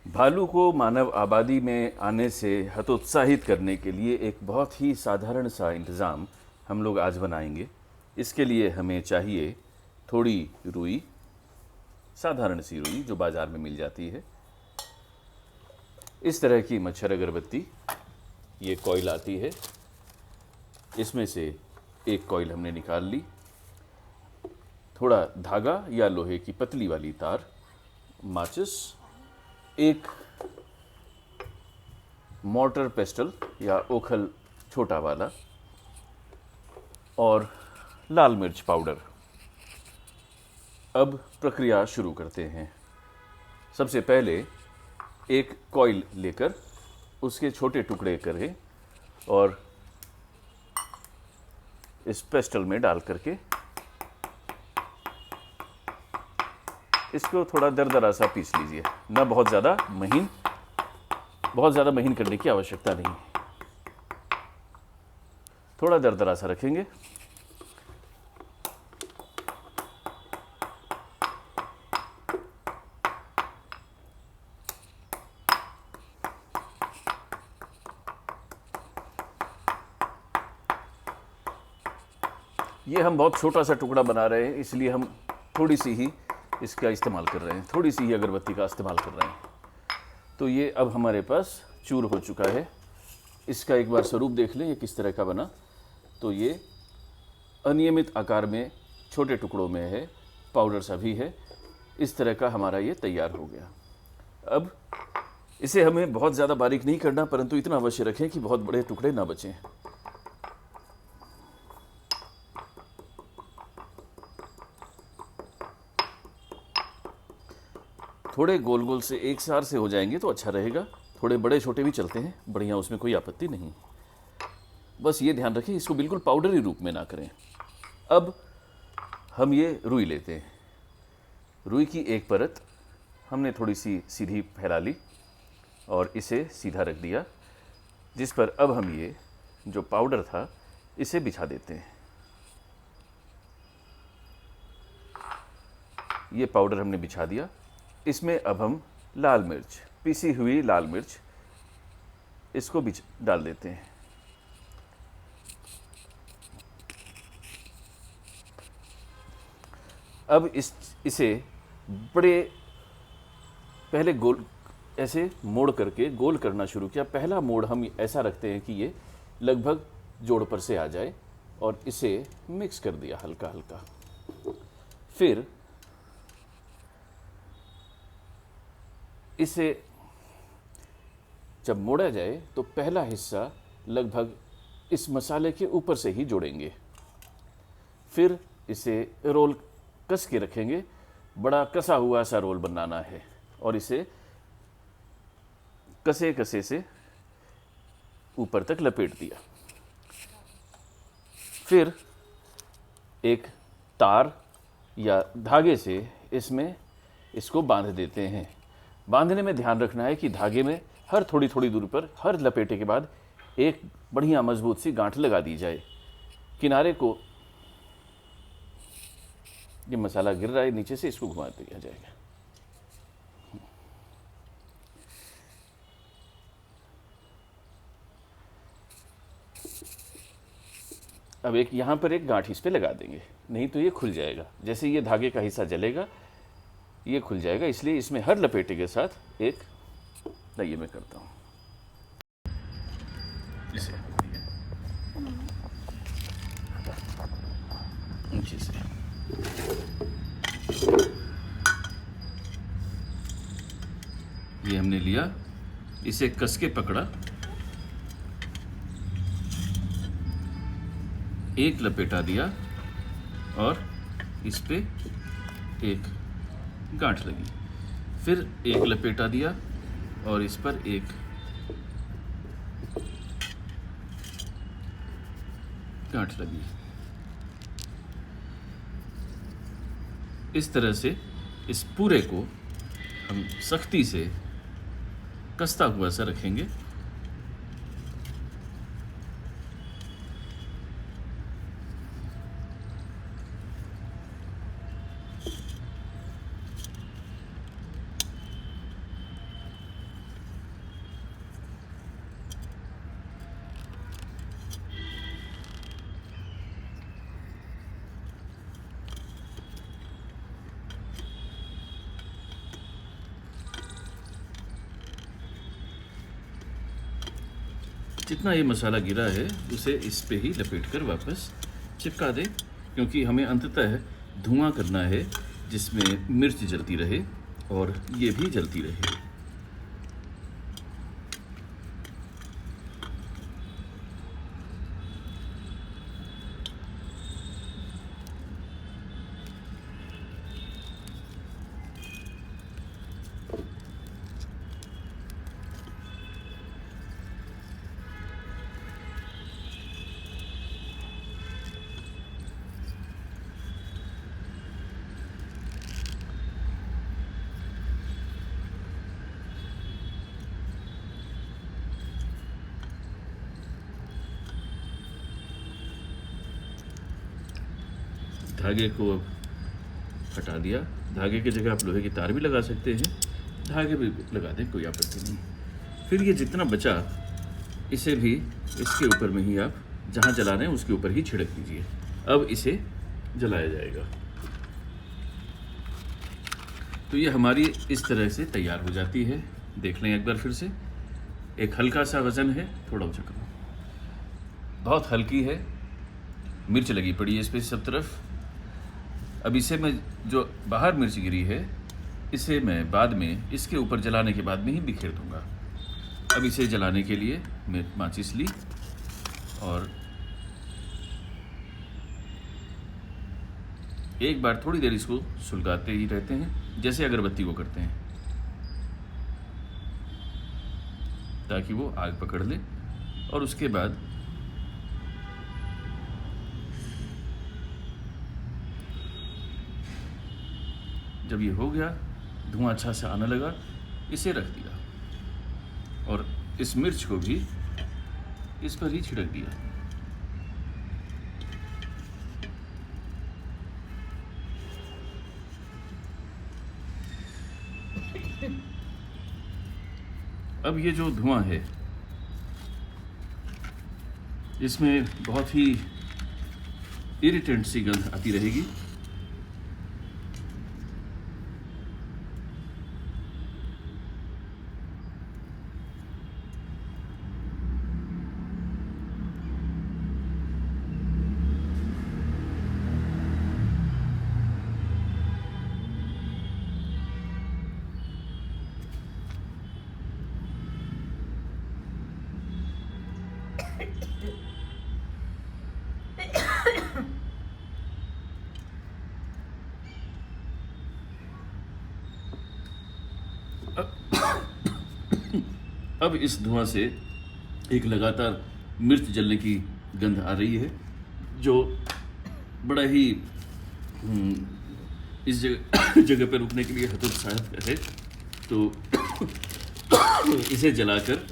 भालू को मानव आबादी में आने से हतोत्साहित करने के लिए एक बहुत ही साधारण सा इंतज़ाम हम लोग आज बनाएंगे। इसके लिए हमें चाहिए थोड़ी रुई, साधारण सी रुई जो बाज़ार में मिल जाती है, इस तरह की मच्छर अगरबत्ती, ये कॉइल आती है, इसमें से एक कॉइल हमने निकाल ली, थोड़ा धागा या लोहे की पतली वाली तार, माचिस, एक मॉर्टर पेस्टल या ओखल छोटा वाला, और लाल मिर्च पाउडर। अब प्रक्रिया शुरू करते हैं। सबसे पहले एक कॉइल लेकर उसके छोटे टुकड़े करें और इस पेस्टल में डाल करके इसको थोड़ा दरदरा सा पीस लीजिए, न बहुत ज़्यादा महीन करने की आवश्यकता नहीं, थोड़ा दरदरा सा रखेंगे। ये हम बहुत छोटा सा टुकड़ा बना रहे हैं, इसलिए हम थोड़ी सी ही इसका इस्तेमाल कर रहे हैं, थोड़ी सी ही अगरबत्ती का इस्तेमाल कर रहे हैं। तो ये अब हमारे पास चूर हो चुका है। इसका एक बार स्वरूप देख लें, ये किस तरह का बना। तो ये अनियमित आकार में छोटे टुकड़ों में है, पाउडर सा भी है, इस तरह का हमारा ये तैयार हो गया। अब इसे हमें बहुत ज़्यादा बारीक नहीं करना, परंतु इतना अवश्य रखें कि बहुत बड़े टुकड़े ना बचें। थोड़े गोल गोल से एक सार से हो जाएंगे तो अच्छा रहेगा, थोड़े बड़े छोटे भी चलते हैं, बढ़िया, उसमें कोई आपत्ति नहीं। बस ये ध्यान रखें इसको बिल्कुल पाउडरी रूप में ना करें। अब हम ये रुई लेते हैं। रुई की एक परत हमने थोड़ी सी सीधी फैला ली और इसे सीधा रख दिया, जिस पर अब हम ये जो पाउडर था इसे बिछा देते हैं। ये पाउडर हमने बिछा दिया। इसमें अब हम लाल मिर्च, पीसी हुई लाल मिर्च, इसको डाल देते हैं। अब इसे बड़े पहले गोल ऐसे मोड़ करके गोल करना शुरू किया। पहला मोड़ हम ऐसा रखते हैं कि ये लगभग जोड़ पर से आ जाए, और इसे मिक्स कर दिया हल्का हल्का। फिर इसे जब मोड़ा जाए तो पहला हिस्सा लगभग इस मसाले के ऊपर से ही जोड़ेंगे। फिर इसे रोल कस के रखेंगे, बड़ा कसा हुआ सा रोल बनाना है, और इसे कसे कसे से ऊपर तक लपेट दिया। फिर एक तार या धागे से इसको बांध देते हैं। बांधने में ध्यान रखना है कि धागे में हर थोड़ी थोड़ी दूरी पर, हर लपेटे के बाद एक बढ़िया मजबूत सी गांठ लगा दी जाए। किनारे को, ये मसाला गिर रहा है नीचे से, इसको घुमा दिया जाएगा। अब एक यहां पर एक गांठ इस पे लगा देंगे, नहीं तो ये खुल जाएगा। जैसे ये धागे का हिस्सा जलेगा ये खुल जाएगा, इसलिए इसमें हर लपेटे के साथ एक, ये मैं करता हूं इसे नीचे से। ये हमने लिया, इसे कस के पकड़ा, एक लपेटा दिया और इस पे एक गांठ लगी। फिर एक लपेटा दिया और इस पर एक गांठ लगी। इस तरह से इस पूरे को हम सख्ती से कसता हुआ सा रखेंगे। जितना ये मसाला गिरा है उसे इस पे ही लपेट कर वापस चिपका दें, क्योंकि हमें अंततः धुआं करना है जिसमें मिर्च जलती रहे और ये भी जलती रहे। धागे को हटा दिया। धागे की जगह आप लोहे की तार भी लगा सकते हैं, धागे भी लगा दें, कोई आपत्ति नहीं। फिर ये जितना बचा इसे भी इसके ऊपर में ही आप जहाँ जला रहे हैं उसके ऊपर ही छिड़क दीजिए। अब इसे जलाया जाएगा। तो ये हमारी इस तरह से तैयार हो जाती है। देख लें एक बार फिर से। एक हल्का सा वज़न है, थोड़ा ऊँचा करो, बहुत हल्की है, मिर्च लगी पड़ी है इस पर सब तरफ। अब इसे मैं जो बाहर मिर्च गिरी है इसे मैं बाद में इसके ऊपर जलाने के बाद में ही बिखेर दूंगा। अब इसे जलाने के लिए मैं माचिस ली और एक बार थोड़ी देर इसको सुलगाते ही रहते हैं, जैसे अगरबत्ती को करते हैं, ताकि वो आग पकड़ ले। और उसके बाद जब ये हो गया, धुआं अच्छा से आने लगा, इसे रख दिया और इस मिर्च को भी इस पर ही छिड़क दिया। अब ये जो धुआं है इसमें बहुत ही इरिटेंट सी गंध आती रहेगी। अब इस धुआं से एक लगातार मिर्च जलने की गंध आ रही है, जो बड़ा ही इस जगह पर रुकने के लिए हतोत्साहित है। तो इसे जलाकर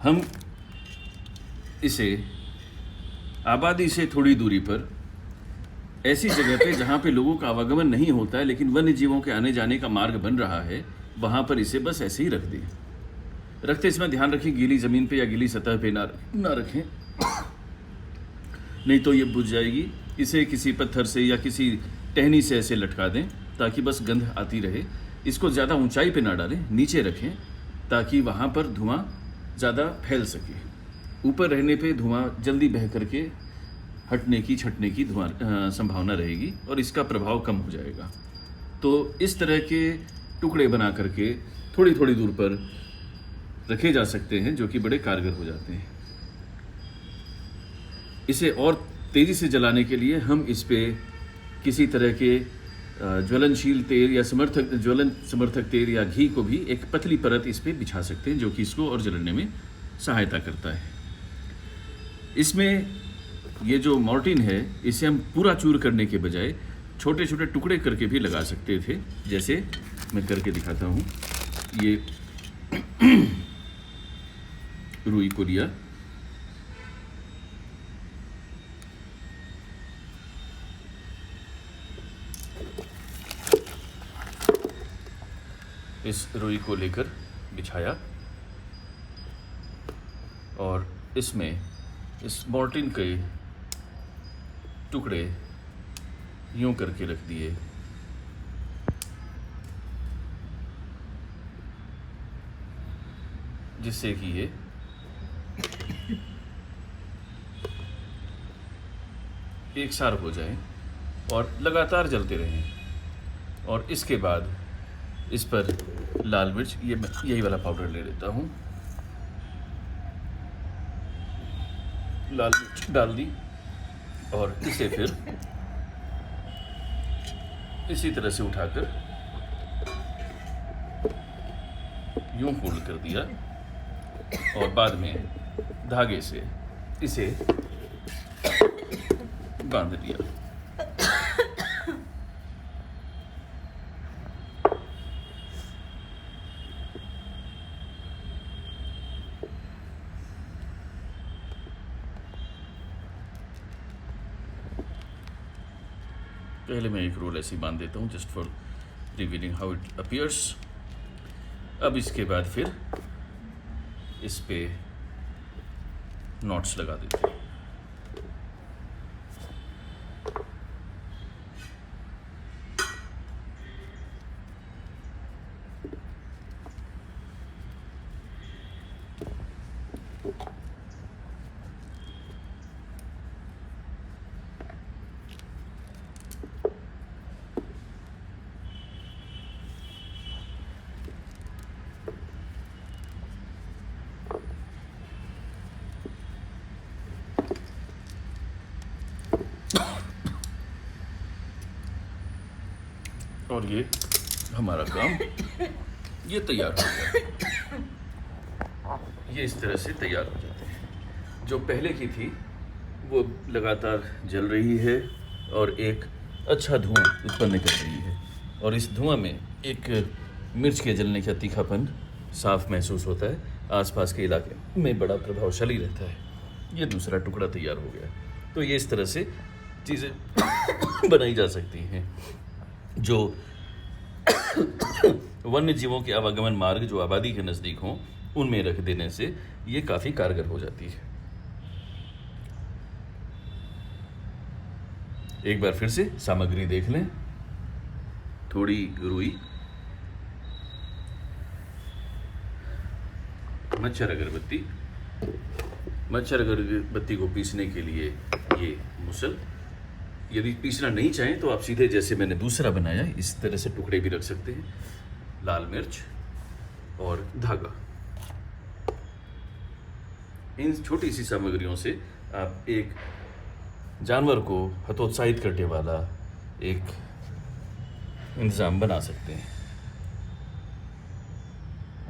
हम इसे आबादी से थोड़ी दूरी पर ऐसी जगह पे जहाँ पे लोगों का आवागमन नहीं होता है लेकिन वन्य जीवों के आने जाने का मार्ग बन रहा है, वहाँ पर इसे बस ऐसे ही रख दें। रखते इसमें ध्यान रखें गीली ज़मीन पे या गीली सतह पे ना रखें, नहीं तो ये बुझ जाएगी। इसे किसी पत्थर से या किसी टहनी से ऐसे लटका दें ताकि बस गंध आती रहे। इसको ज़्यादा ऊंचाई पे ना डालें, नीचे रखें ताकि वहाँ पर धुआं ज़्यादा फैल सके। ऊपर रहने पे धुआं जल्दी बह करके हटने की छटने की संभावना रहेगी और इसका प्रभाव कम हो जाएगा। तो इस तरह के टुकड़े बना करके थोड़ी थोड़ी दूर पर रखे जा सकते हैं, जो कि बड़े कारगर हो जाते हैं। इसे और तेज़ी से जलाने के लिए हम इस पे किसी तरह के ज्वलनशील तेल या ज्वलन समर्थक तेल या घी को भी एक पतली परत इस पे बिछा सकते हैं, जो कि इसको और जलने में सहायता करता है। इसमें ये जो मॉर्टिन है इसे हम पूरा चूर करने के बजाय छोटे छोटे टुकड़े करके भी लगा सकते थे, जैसे मैं करके दिखाता हूँ। ये रुई को लिया, इस रुई को लेकर बिछाया और इसमें इस मॉर्टिन के टुकड़े यूं करके रख दिए। जिससे कि ये एकसार हो जाएं और लगातार जलते रहें। और इसके बाद इस पर लाल मिर्च, ये मैं यही वाला पाउडर ले लेता हूँ, लाल मिर्च डाल दी और इसे फिर इसी तरह से उठाकर यूं फोल्ड कर दिया और बाद में धागे से इसे बांध दिया। पहले मैं एक रोल ऐसे बांध देता हूँ just for revealing how it appears. अब इसके बाद फिर इस पे नॉट्स लगा देते हैं। और ये हमारा काम ये तैयार हो गया। ये इस तरह से तैयार हो जाते हैं। जो पहले की थी वो लगातार जल रही है और एक अच्छा धुआं उत्पन्न कर रही है, और इस धुआं में एक मिर्च के जलने का तीखापन साफ महसूस होता है। आसपास के इलाके में बड़ा प्रभावशाली रहता है। ये दूसरा टुकड़ा तैयार हो गया। तो ये इस तरह से चीज़ें बनाई जा सकती हैं जो वन्य जीवों के आवागमन मार्ग जो आबादी के नज़दीक हों उनमें रख देने से ये काफ़ी कारगर हो जाती है। एक बार फिर से सामग्री देख लें। थोड़ी रुई, मच्छर अगरबत्ती, मच्छर अगरबत्ती को पीसने के लिए ये मुसल। यदि पीसना नहीं चाहें तो आप सीधे जैसे मैंने दूसरा बनाया इस तरह से टुकड़े भी रख सकते हैं। लाल मिर्च और धागा, इन छोटी सी सामग्रियों से आप एक जानवर को हतोत्साहित करने वाला एक इंतज़ाम बना सकते हैं।